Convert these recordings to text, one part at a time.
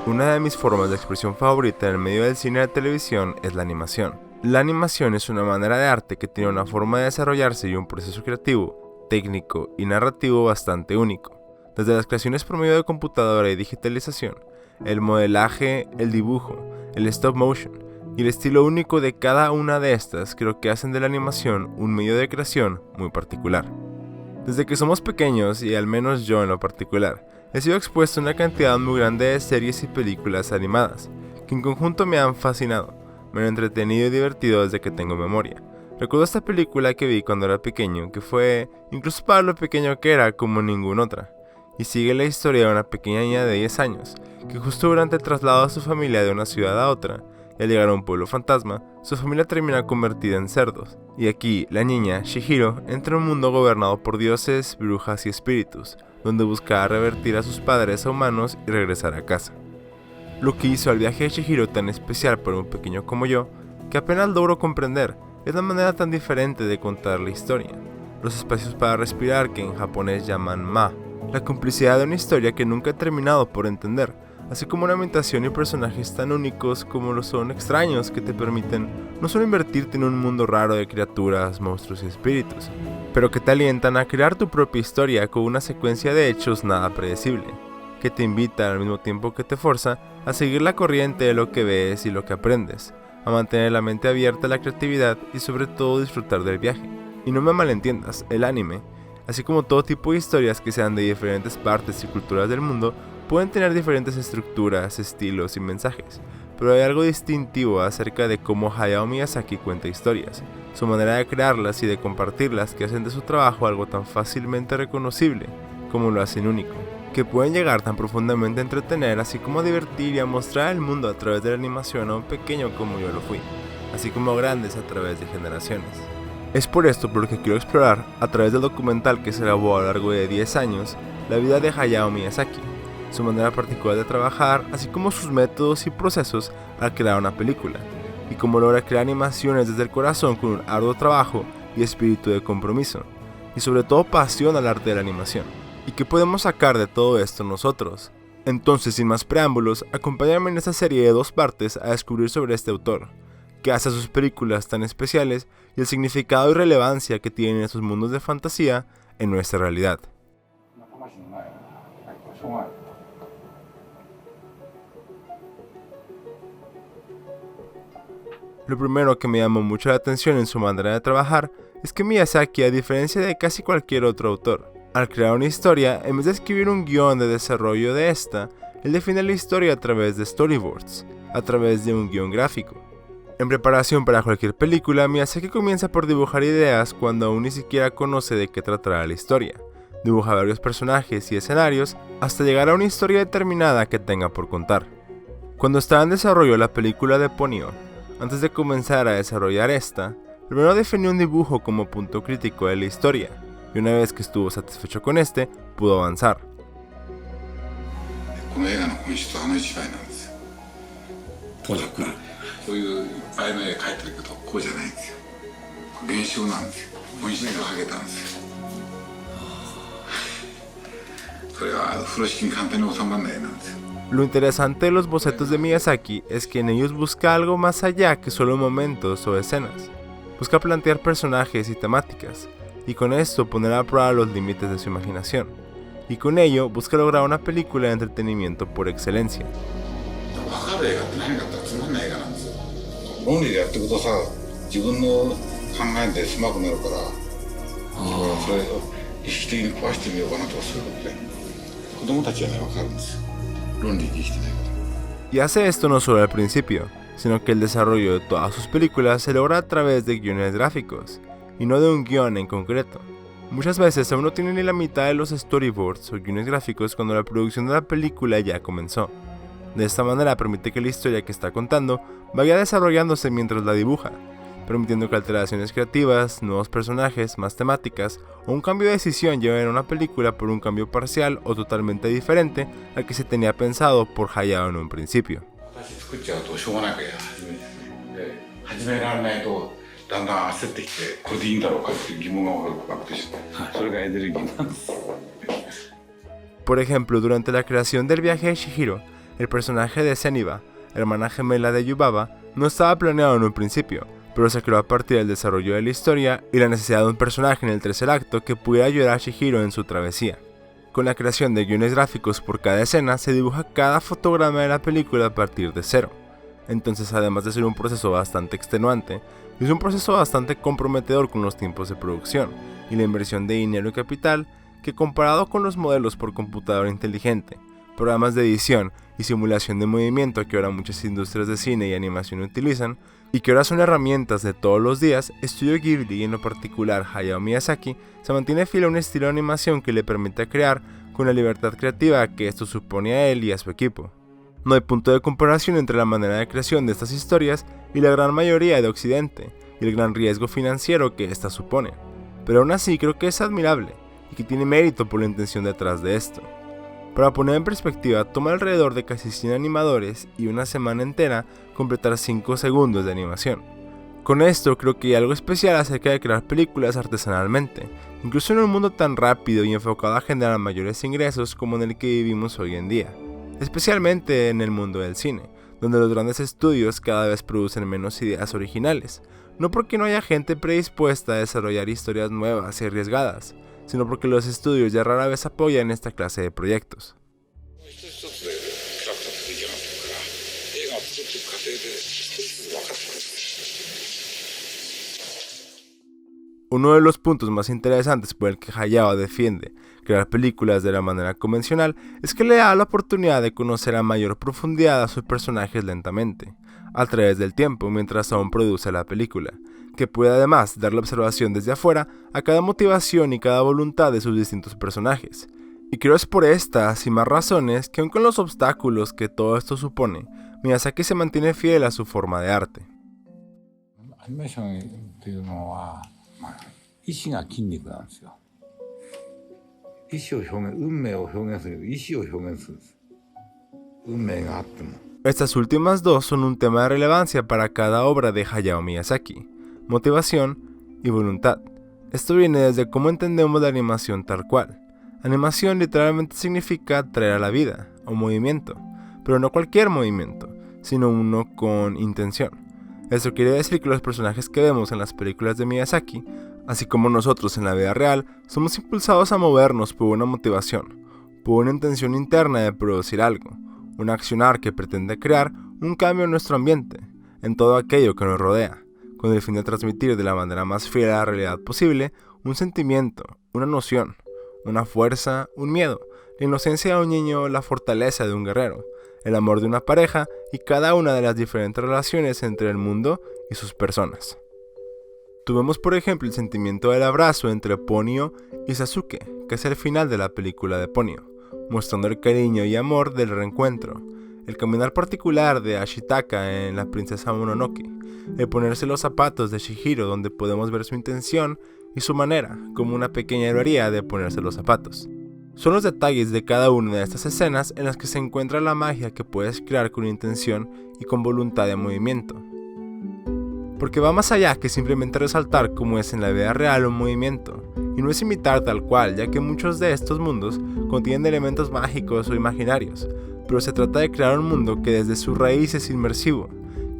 Una de mis formas de expresión favorita en el medio del cine y la televisión es la animación. La animación es una manera de arte que tiene una forma de desarrollarse y un proceso creativo, técnico y narrativo bastante único. Desde las creaciones por medio de computadora y digitalización, el modelaje, el dibujo, el stop motion y el estilo único de cada una de estas creo que hacen de la animación un medio de creación muy particular. Desde que somos pequeños, y al menos yo en lo particular, he sido expuesto a una cantidad muy grande de series y películas animadas, que en conjunto me han fascinado, me han entretenido y divertido desde que tengo memoria. Recuerdo esta película que vi cuando era pequeño, que fue, incluso para lo pequeño que era, como ninguna otra, y sigue la historia de una pequeña niña de 10 años, que justo durante el traslado de su familia de una ciudad a otra, y al llegar a un pueblo fantasma, su familia termina convertida en cerdos. Y aquí, la niña, Chihiro, entra en un mundo gobernado por dioses, brujas y espíritus, donde busca revertir a sus padres a humanos y regresar a casa. Lo que hizo al viaje de Chihiro tan especial para un pequeño como yo, que apenas logro comprender, es la manera tan diferente de contar la historia. Los espacios para respirar que en japonés llaman ma, la complicidad de una historia que nunca he terminado por entender, así como una ambientación y personajes tan únicos como lo son extraños que te permiten no solo invertirte en un mundo raro de criaturas, monstruos y espíritus, pero que te alientan a crear tu propia historia con una secuencia de hechos nada predecible, que te invita al mismo tiempo que te forza a seguir la corriente de lo que ves y lo que aprendes, a mantener la mente abierta a la creatividad y sobre todo disfrutar del viaje. Y no me malentiendas, el anime, así como todo tipo de historias que sean de diferentes partes y culturas del mundo, pueden tener diferentes estructuras, estilos y mensajes, pero hay algo distintivo acerca de cómo Hayao Miyazaki cuenta historias, su manera de crearlas y de compartirlas que hacen de su trabajo algo tan fácilmente reconocible como lo hacen único, que pueden llegar tan profundamente a entretener así como a divertir y a mostrar el mundo a través de la animación a un pequeño como yo lo fui, así como a grandes a través de generaciones. Es por esto por lo que quiero explorar, a través del documental que se grabó a lo largo de 10 años, la vida de Hayao Miyazaki, su manera particular de trabajar, así como sus métodos y procesos al crear una película, y cómo logra crear animaciones desde el corazón con un arduo trabajo y espíritu de compromiso, y sobre todo pasión al arte de la animación. ¿Y qué podemos sacar de todo esto nosotros? Entonces, sin más preámbulos, acompáñame en esta serie de 2 partes a descubrir sobre este autor, qué hace a sus películas tan especiales y el significado y relevancia que tienen esos mundos de fantasía en nuestra realidad. Lo primero que me llamó mucho la atención en su manera de trabajar es que Miyazaki, a diferencia de casi cualquier otro autor, al crear una historia, en vez de escribir un guión de desarrollo de esta, él define la historia a través de storyboards, a través de un guión gráfico. En preparación para cualquier película, Miyazaki comienza por dibujar ideas cuando aún ni siquiera conoce de qué tratará la historia. Dibuja varios personajes y escenarios hasta llegar a una historia determinada que tenga por contar. Cuando estaba en desarrollo la película de Ponyo, antes de comenzar a desarrollar esta, primero definió un dibujo como punto crítico de la historia, y una vez que estuvo satisfecho con este, pudo avanzar. Lo interesante de los bocetos de Miyazaki es que en ellos busca algo más allá que solo momentos o escenas. Busca plantear personajes y temáticas, y con esto poner a prueba los límites de su imaginación. Y con ello busca lograr una película de entretenimiento por excelencia. Y hace esto no solo al principio, sino que el desarrollo de todas sus películas se logra a través de guiones gráficos, y no de un guión en concreto. Muchas veces aún no tiene ni la mitad de los storyboards o guiones gráficos cuando la producción de la película ya comenzó. De esta manera permite que la historia que está contando vaya desarrollándose mientras la dibuja, permitiendo que alteraciones creativas, nuevos personajes, más temáticas o un cambio de decisión lleven a una película por un cambio parcial o totalmente diferente al que se tenía pensado por Hayao en un principio. Por ejemplo, durante la creación del viaje de Chihiro, El personaje de Zeniba, hermana gemela de Yubaba, no estaba planeado en un principio, pero se creó a partir del desarrollo de la historia y la necesidad de un personaje en el tercer acto que pudiera ayudar a Chihiro en su travesía. Con la creación de guiones gráficos por cada escena, se dibuja cada fotograma de la película a partir de cero. Entonces, además de ser un proceso bastante extenuante, es un proceso bastante comprometedor con los tiempos de producción y la inversión de dinero y capital que, comparado con los modelos por computadora inteligente, programas de edición y simulación de movimiento que ahora muchas industrias de cine y animación utilizan, y que ahora son herramientas de todos los días, Studio Ghibli y en lo particular Hayao Miyazaki se mantiene fiel a un estilo de animación que le permite crear con la libertad creativa que esto supone a él y a su equipo. No hay punto de comparación entre la manera de creación de estas historias y la gran mayoría de Occidente, y el gran riesgo financiero que éstas supone, pero aún así creo que es admirable y que tiene mérito por la intención detrás de esto. Para poner en perspectiva, toma alrededor de casi 100 animadores y una semana entera completar 5 segundos de animación. Con esto creo que hay algo especial acerca de crear películas artesanalmente, incluso en un mundo tan rápido y enfocado a generar mayores ingresos como en el que vivimos hoy en día, especialmente en el mundo del cine, donde los grandes estudios cada vez producen menos ideas originales, no porque no haya gente predispuesta a desarrollar historias nuevas y arriesgadas, sino porque los estudios ya rara vez apoyan esta clase de proyectos. Uno de los puntos más interesantes por el que Hayao defiende crear películas de la manera convencional es que le da la oportunidad de conocer a mayor profundidad a sus personajes lentamente, a través del tiempo mientras aún produce la película, que puede además dar la observación desde afuera a cada motivación y cada voluntad de sus distintos personajes. Y creo es por estas y más razones que aun con los obstáculos que todo esto supone, Miyazaki se mantiene fiel a su forma de arte. Estas últimas dos son un tema de relevancia para cada obra de Hayao Miyazaki: motivación y voluntad. Esto viene desde cómo entendemos la animación tal cual. Animación literalmente significa traer a la vida, o movimiento, pero no cualquier movimiento, sino uno con intención. Esto quiere decir que los personajes que vemos en las películas de Miyazaki, así como nosotros en la vida real, somos impulsados a movernos por una motivación, por una intención interna de producir algo, un accionar que pretende crear un cambio en nuestro ambiente, en todo aquello que nos rodea, con el fin de transmitir de la manera más fiel a la realidad posible un sentimiento, una noción, una fuerza, un miedo, la inocencia de un niño, la fortaleza de un guerrero, el amor de una pareja y cada una de las diferentes relaciones entre el mundo y sus personas. Tuvimos por ejemplo el sentimiento del abrazo entre Ponyo y Sasuke, que es el final de la película de Ponyo, mostrando el cariño y amor del reencuentro, el caminar particular de Ashitaka en La princesa Mononoke, el ponerse los zapatos de Chihiro donde podemos ver su intención y su manera, como una pequeña héroe de ponerse los zapatos. Son los detalles de cada una de estas escenas en las que se encuentra la magia que puedes crear con intención y con voluntad de movimiento. Porque va más allá que simplemente resaltar cómo es en la vida real un movimiento, y no es imitar tal cual, ya que muchos de estos mundos contienen elementos mágicos o imaginarios, pero se trata de crear un mundo que desde su raíz es inmersivo,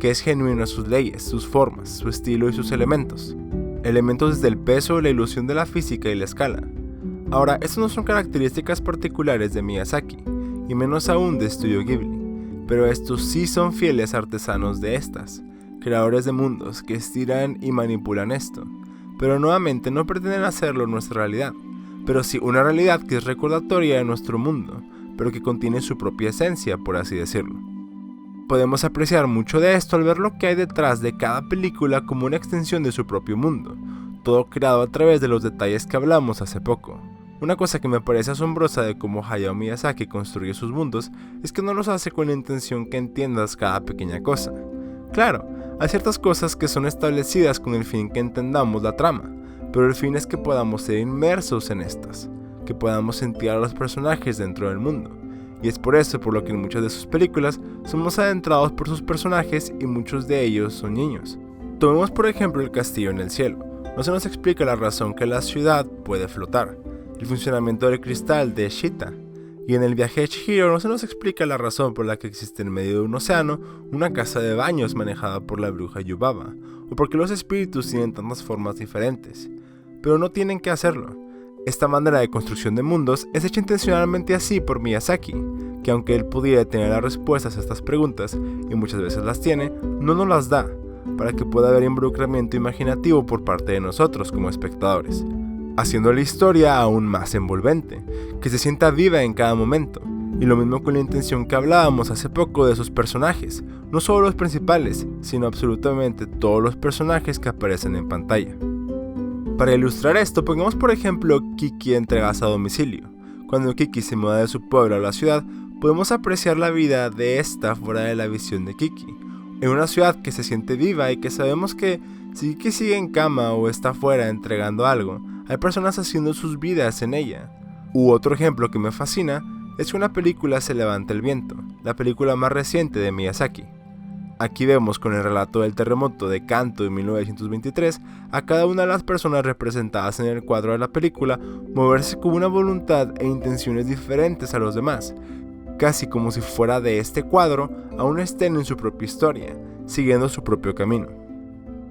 que es genuino a sus leyes, sus formas, su estilo y sus elementos. Elementos desde el peso, la ilusión de la física y la escala. Ahora, estas no son características particulares de Miyazaki, y menos aún de Studio Ghibli, pero estos sí son fieles artesanos de estas, creadores de mundos que estiran y manipulan esto, pero nuevamente no pretenden hacerlo nuestra realidad, pero sí una realidad que es recordatoria de nuestro mundo, pero que contiene su propia esencia, por así decirlo. Podemos apreciar mucho de esto al ver lo que hay detrás de cada película como una extensión de su propio mundo, todo creado a través de los detalles que hablamos hace poco. Una cosa que me parece asombrosa de cómo Hayao Miyazaki construye sus mundos es que no los hace con la intención que entiendas cada pequeña cosa. Claro, hay ciertas cosas que son establecidas con el fin que entendamos la trama, pero el fin es que podamos ser inmersos en estas, que podamos sentir a los personajes dentro del mundo. Y es por eso por lo que en muchas de sus películas somos adentrados por sus personajes y muchos de ellos son niños. Tomemos por ejemplo el castillo en el cielo. No se nos explica la razón que la ciudad puede flotar, el funcionamiento del cristal de Shita, Y en el viaje de Chihiro no se nos explica la razón por la que existe en medio de un océano una casa de baños manejada por la bruja Yubaba, o por qué los espíritus tienen tantas formas diferentes. Pero no tienen que hacerlo. Esta manera de construcción de mundos es hecha intencionalmente así por Miyazaki, que aunque él pudiera tener las respuestas a estas preguntas, y muchas veces las tiene, no nos las da, para que pueda haber involucramiento imaginativo por parte de nosotros como espectadores, haciendo la historia aún más envolvente, que se sienta viva en cada momento, y lo mismo con la intención que hablábamos hace poco de sus personajes, no solo los principales, sino absolutamente todos los personajes que aparecen en pantalla. Para ilustrar esto, pongamos por ejemplo Kiki entregas a domicilio. Cuando Kiki se muda de su pueblo a la ciudad, podemos apreciar la vida de esta fuera de la visión de Kiki, en una ciudad que se siente viva y que sabemos que si Kiki sigue en cama o está fuera entregando algo, hay personas haciendo sus vidas en ella. U otro ejemplo que me fascina es que una película Se levanta el viento, la película más reciente de Miyazaki. Aquí vemos con el relato del terremoto de Kanto de 1923 a cada una de las personas representadas en el cuadro de la película moverse con una voluntad e intenciones diferentes a los demás, casi como si fuera de este cuadro aún estén en su propia historia, siguiendo su propio camino.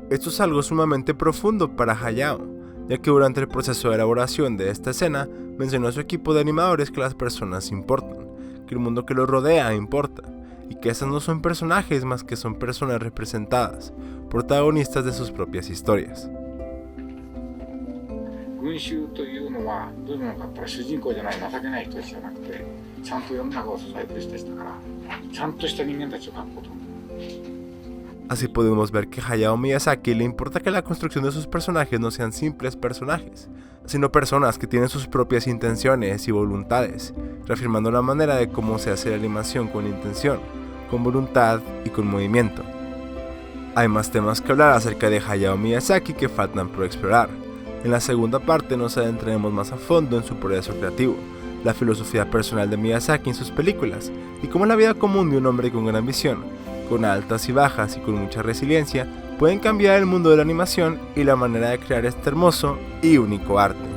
Esto es algo sumamente profundo para Hayao, ya que durante el proceso de elaboración de esta escena mencionó a su equipo de animadores que las personas importan, que el mundo que los rodea importa, y que esas no son personajes más que son personas representadas, protagonistas de sus propias historias. 群衆というのはどういうものかって主人公じゃない情けない人たちじゃなくてちゃんと世の中を支えてる人たちだからちゃんとした人間たちを描くこと。 Así podemos ver que Hayao Miyazaki le importa que la construcción de sus personajes no sean simples personajes, sino personas que tienen sus propias intenciones y voluntades, reafirmando la manera de cómo se hace la animación con intención, con voluntad y con movimiento. Hay más temas que hablar acerca de Hayao Miyazaki que faltan por explorar. En la segunda parte nos adentraremos más a fondo en su proceso creativo, la filosofía personal de Miyazaki en sus películas, y cómo la vida común de un hombre con gran visión, con altas y bajas y con mucha resiliencia, pueden cambiar el mundo de la animación y la manera de crear este hermoso y único arte.